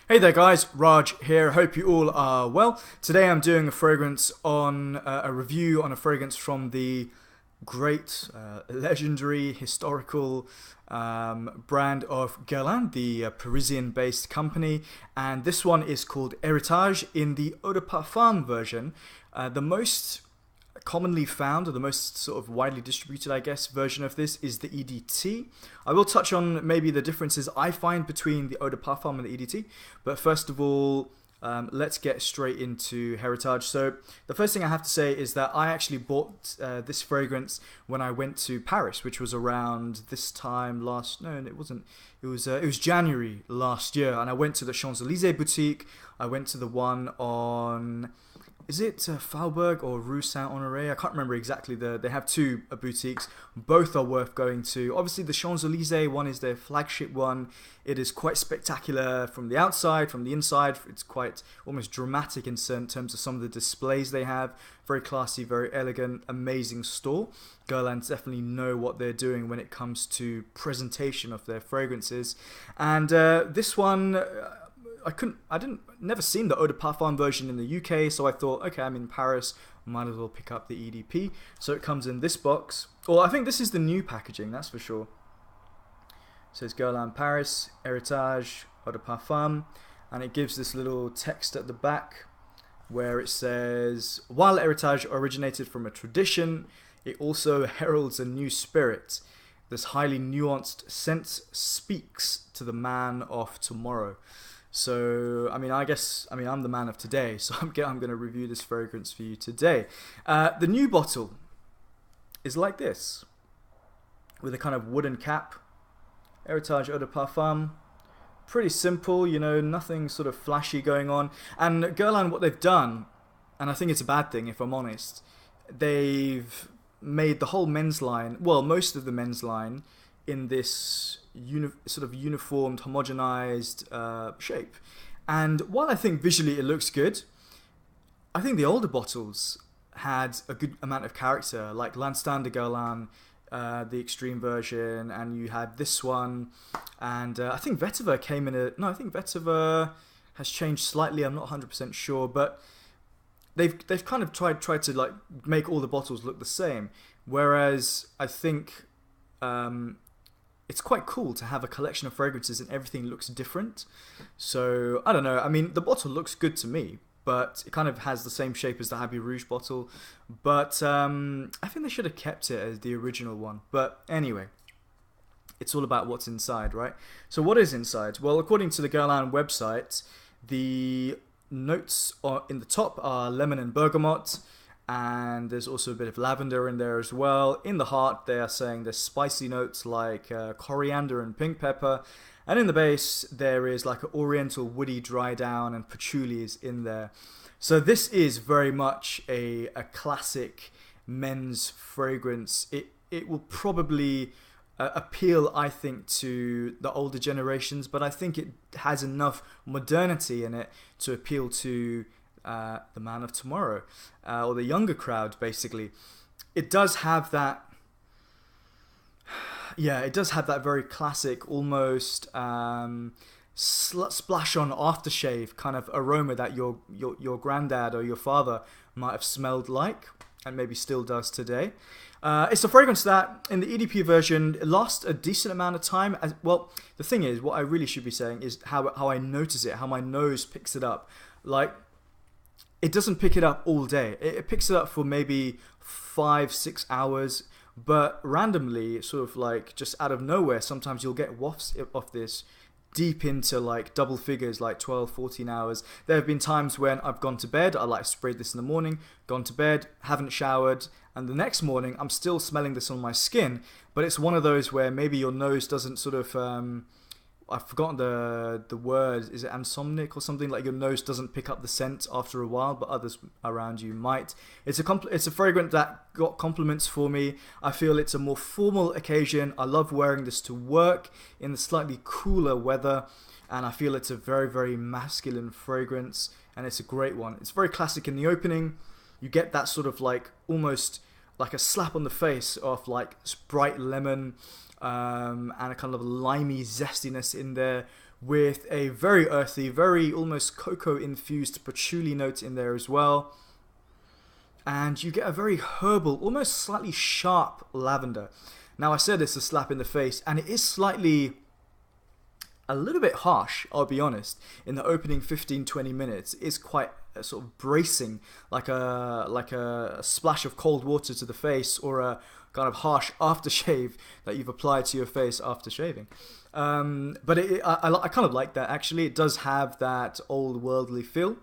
Hey there guys, Raj here, hope you all are well. Today I'm doing a fragrance on, a review on a fragrance from the great, legendary, historical brand of Guerlain, the Parisian-based company. And this one is called Heritage in the Eau de Parfum version. The most commonly found, or the most sort of widely distributed, I guess, version of this is the EDT. I will touch on maybe the differences I find between the Eau de Parfum and the EDT, but first of all, let's get straight into Heritage. So the first thing I have to say is that I actually bought this fragrance when I went to Paris, which was around this time last. No, it wasn't. It was January last year, and I went to the Champs-Élysées boutique. I went to the one on. Is it Faubourg or Rue Saint-Honoré? I can't remember exactly. They have two boutiques. Both are worth going to. Obviously, the Champs-Élysées one is their flagship one. It is quite spectacular from the outside, from the inside. It's quite almost dramatic in certain terms of some of the displays they have. Very classy, very elegant, amazing store. Guerlain definitely know what they're doing when it comes to presentation of their fragrances. And this one. Never seen the Eau de Parfum version in the UK, so I thought, okay, I'm in Paris, might as well pick up the EDP. So it comes in this box. Well, I think this is the new packaging, that's for sure. It says Guerlain Paris, Heritage, Eau de Parfum, and it gives this little text at the back where it says, while Heritage originated from a tradition, it also heralds a new spirit. This highly nuanced scent speaks to the man of tomorrow. So, I'm the man of today, so I'm going to review this fragrance for you today. The new bottle is like this, with a kind of wooden cap. Heritage Eau de Parfum. Pretty simple, nothing sort of flashy going on. And Guerlain, what they've done, and I think it's a bad thing if I'm honest, they've made the whole men's line, well, most of the men's line, in this sort of uniformed, homogenized shape. And while I think visually it looks good, I think the older bottles had a good amount of character, like L'Instant de Guerlain, the extreme version, and you had this one, and I think Vetiver came in I think Vetiver has changed slightly, I'm not 100% sure, but they've kind of tried to like make all the bottles look the same, whereas I think it's quite cool to have a collection of fragrances and everything looks different. So, I don't know. I mean, the bottle looks good to me, but it kind of has the same shape as the Habit Rouge bottle. But I think they should have kept it as the original one. But anyway, it's all about what's inside, right? So what is inside? Well, according to the Guerlain website, the notes in the top are lemon and bergamot. And there's also a bit of lavender in there as well. In the heart, they are saying there's spicy notes like coriander and pink pepper. And in the base, there is like an oriental woody dry down and patchouli is in there. So this is very much a classic men's fragrance. It will probably appeal, I think, to the older generations, but I think it has enough modernity in it to appeal to the man of tomorrow, or the younger crowd, basically. It does have that, it does have that very classic, almost splash on aftershave kind of aroma that your granddad or your father might have smelled like, and maybe still does today. It's a fragrance that, in the EDP version, it lasts a decent amount of time. Well, the thing is, what I really should be saying is how I notice it, how my nose picks it up. Like, it doesn't pick it up all day. It picks it up for maybe 5-6 hours, but randomly, sort of like just out of nowhere, sometimes you'll get wafts of this deep into like double figures, like 12-14 hours. There have been times when I've gone to bed, I like sprayed this in the morning, gone to bed, haven't showered, and the next morning I'm still smelling this on my skin, but it's one of those where maybe your nose doesn't sort of I've forgotten the word. Is it insomnic or something? Like your nose doesn't pick up the scent after a while, but others around you might. It's a fragrance that got compliments for me. I feel it's a more formal occasion. I love wearing this to work in the slightly cooler weather, and I feel it's a very, very masculine fragrance, and it's a great one. It's very classic in the opening. You get that sort of like almost like a slap on the face of like bright lemon. And a kind of limey zestiness in there with a very earthy, very almost cocoa-infused patchouli note in there as well. And you get a very herbal, almost slightly sharp lavender. Now, I said it's a slap in the face, and it is slightly a little bit harsh, I'll be honest. In the opening 15-20 minutes, it's quite sort of bracing, like a splash of cold water to the face, or a kind of harsh aftershave that you've applied to your face after shaving. But I kind of like that, actually. It does have that old worldly feel.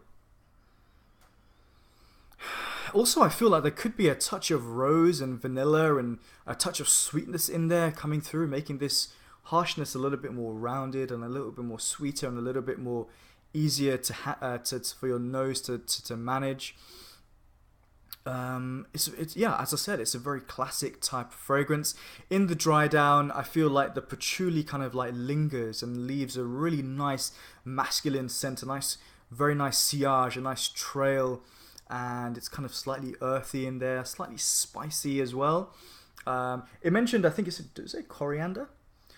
Also, I feel like there could be a touch of rose and vanilla and a touch of sweetness in there coming through, making this harshness a little bit more rounded and a little bit more sweeter and a little bit more easier for your nose to manage. It's yeah, as I said, it's a very classic type of fragrance. In the dry down, I feel like the patchouli kind of like lingers and leaves a really nice masculine scent, very nice sillage, a nice trail. And it's kind of slightly earthy in there, slightly spicy as well. It mentioned, I think it said, did it say coriander?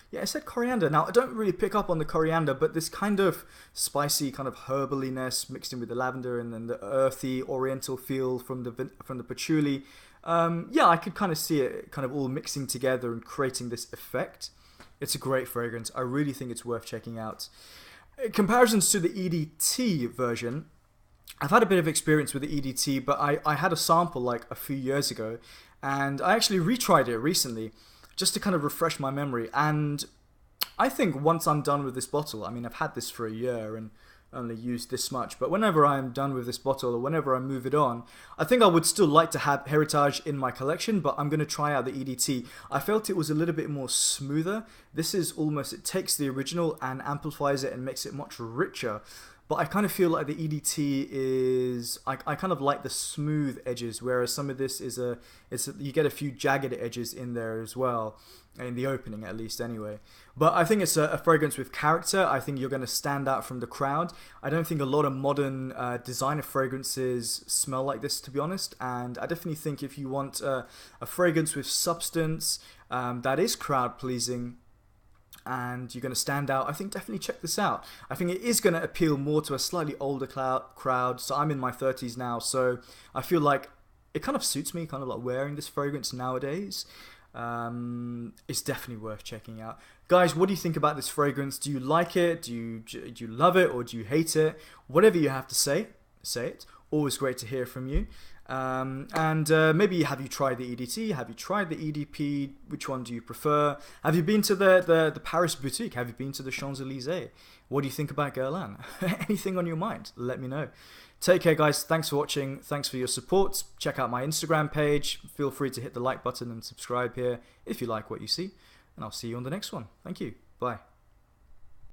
Yeah, it said coriander. Now, I don't really pick up on the coriander, but this kind of spicy, kind of herbaliness mixed in with the lavender and then the earthy oriental feel from the patchouli. Yeah, I could kind of see it kind of all mixing together and creating this effect. It's a great fragrance. I really think it's worth checking out. Comparisons to the EDT version, I've had a bit of experience with the EDT, but I had a sample like a few years ago, and I actually retried it recently just to kind of refresh my memory. And I think once I'm done with this bottle, I mean, I've had this for a year and only used this much, but whenever I'm done with this bottle or whenever I move it on, I think I would still like to have Heritage in my collection, but I'm going to try out the EDT. I felt it was a little bit more smoother. This is almost, it takes the original and amplifies it and makes it much richer. But I kind of feel like the EDT is, I kind of like the smooth edges, whereas some of this you get a few jagged edges in there as well, in the opening at least anyway. But I think it's a fragrance with character. I think you're going to stand out from the crowd. I don't think a lot of modern designer fragrances smell like this, to be honest. And I definitely think if you want a fragrance with substance that is crowd pleasing, and you're going to stand out, I think definitely check this out. I think it is going to appeal more to a slightly older crowd. So I'm in my 30s now, so I feel like it kind of suits me, kind of like wearing this fragrance nowadays. It's definitely worth checking out. Guys, what do you think about this fragrance? Do you like it? Do you love it, or do you hate it? Whatever you have to say it. Always great to hear from you. Maybe have you tried the EDT? Have you tried the EDP? Which one do you prefer? Have you been to the Paris boutique? Have you been to the Champs-Élysées? What do you think about Guerlain? Anything on your mind? Let me know. Take care, guys. Thanks for watching. Thanks for your support. Check out my Instagram page. Feel free to hit the like button and subscribe here if you like what you see. And I'll see you on the next one. Thank you. Bye.